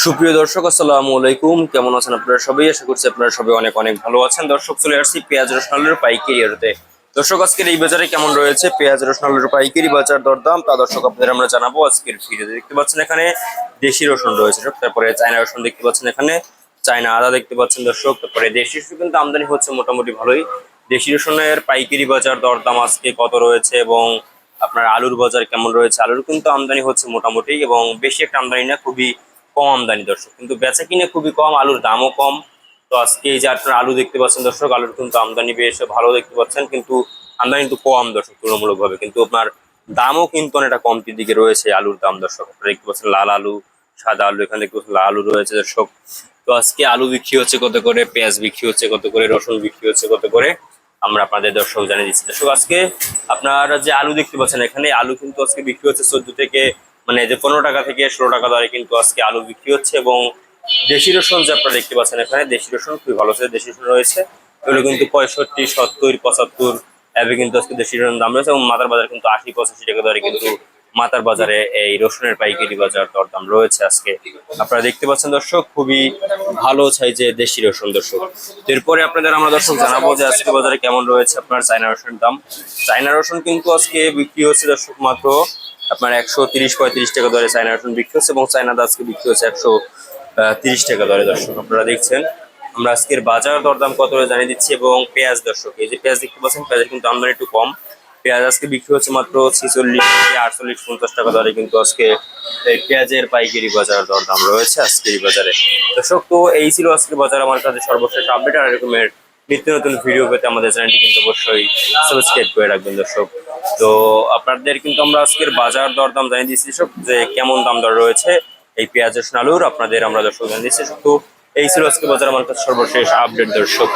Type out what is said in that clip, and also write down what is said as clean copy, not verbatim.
সুপ্রিয় দর্শক, আসসালামু আলাইকুম। কেমন আছেন আপনারা সবাই? আশা করছি আপনারা সবাই অনেক অনেক ভালো আছেন। দর্শক, চলে আসছি পেঁয়াজ রসুন আলুর পাইকারি আড়তে। দর্শক, আজকের এই বাজারে কেমন রয়েছে পেঁয়াজ রসুন আলুর পাইকারি বাজার দরদাম তা দর্শক আপনাদের আমরা জানাবো আজকের ভিডিওতে। দেখতে পাচ্ছেন এখানে দেশি রসুন রয়েছে, তারপরে চায়না রসুন দেখতে পাচ্ছেন, এখানে চায়না আদা দেখতে পাচ্ছেন দর্শক। তারপরে দেশি রসুন কিন্তু আমদানি হচ্ছে মোটামুটি ভালোই। দেশি রসুনের পাইকারি বাজার দরদাম আজকে কত রয়েছে এবং আপনার আলুর বাজার কেমন রয়েছে। আলুর কিন্তু আমদানি হচ্ছে মোটামুটি এবং বেশি একটা আমদানি না, খুবই কম আমদানি দর্শক, কিন্তু বেচা কিনে খুবই কম, আলুর দামও কম। তো আজকে এই যে আপনার আলু দেখতে পাচ্ছেন দর্শক, আলুর কিন্তু আমদানি বেশ ভালো দেখতে পাচ্ছেন, কিন্তু আমদানি কিন্তু কম দর্শক তুলনামূলক ভাবে, কিন্তু আপনার দামও কিন্তু অনেকটা কমতির দিকে রয়েছে আলুর দাম দর্শক। আপনারা দেখতে পাচ্ছেন লাল আলু, সাদা আলু, এখানে দেখতে পাচ্ছেন লাল আলু রয়েছে দর্শক। তো আজকে আলু বিক্রি হচ্ছে কত করে, পেঁয়াজ বিক্রি হচ্ছে কত করে, রসুন বিক্রি হচ্ছে কত করে, আমরা আপনাদের দর্শক জানিয়ে দিচ্ছি দর্শক। আজকে আপনারা যে আলু দেখতে পাচ্ছেন, এখানে আলু কিন্তু আজকে বিক্রি হচ্ছে 14 থেকে মানে যে 15 টাকা থেকে 16 টাকা দরে কিন্তু আজকে আলু বিক্রি হচ্ছে। এবং দেশি রসুন যে আপনারা দেখতে পাচ্ছেন, এখানে দেশি রসুন খুবই ভালো আছে, দেশি রসুন রয়েছে এগুলো কিন্তু 65, 70, 75 এভাবে কিন্তু আজকে দেশি রসুন দাম রয়েছে। এবং মাথার বাজার কিন্তু 80, 85 টাকা দরে কিন্তু মাথার বাজারে এই রসুনের পাইকারি বাজার দরদাম রয়েছে আজকে। আপনারা দেখতে পাচ্ছেন দর্শক, খুবই ভালো সাইজে দেশি রসুন দর্শক। এরপরে আপনাদের আমরা দর্শক জানাবো যে আজকে বাজারে কেমন রয়েছে আপনার চায়না রসুনের দাম। চায়না রসুন কিন্তু আজকে বিক্রি হচ্ছে দর্শক মাত্র আপনার 130, 35 টাকা দরে চায়না রসুন বিক্রি হচ্ছে, এবং চায়না আদা আজকে বিক্রি হচ্ছে 130 টাকা দরে দর্শক। আপনারা দেখছেন আমরা আজকের বাজার দরদাম কত জানিয়ে দিচ্ছি। এবং পেঁয়াজ দর্শক, এই যে পেঁয়াজ দেখতে পাচ্ছেন, পেঁয়াজের কিন্তু আমদানি একটু কম। পেঁয়াজ আজকে বিক্রি হচ্ছে মাত্র 46 থেকে 48, 50 টাকা দরে কিন্তু আজকে এই পেঁয়াজের পাইকারি বাজার দরদাম রয়েছে আজকের বাজারে দর্শক। তো এই ছিল আজকের বাজার আমার কাছে সর্বশেষ আপডেট। আর এরকমের নিত্য নতুন ভিডিও পেতে আমাদের চ্যানেলটি কিন্তু অবশ্যই সাবস্ক্রাইব করে রাখবেন দর্শক। তো আপনাদের কিন্তু আমরা আজকের বাজার দরদাম জানিয়ে দিচ্ছি দর্শক, যে কেমন দাম দর রয়েছে এই পেঁয়াজ রসুন আলুর, আপনাদের আমরা দর্শক জানিয়ে দিচ্ছি। তো এই ছিল আজকে বাজার আমার কাছে সর্বশেষ আপডেট দর্শক।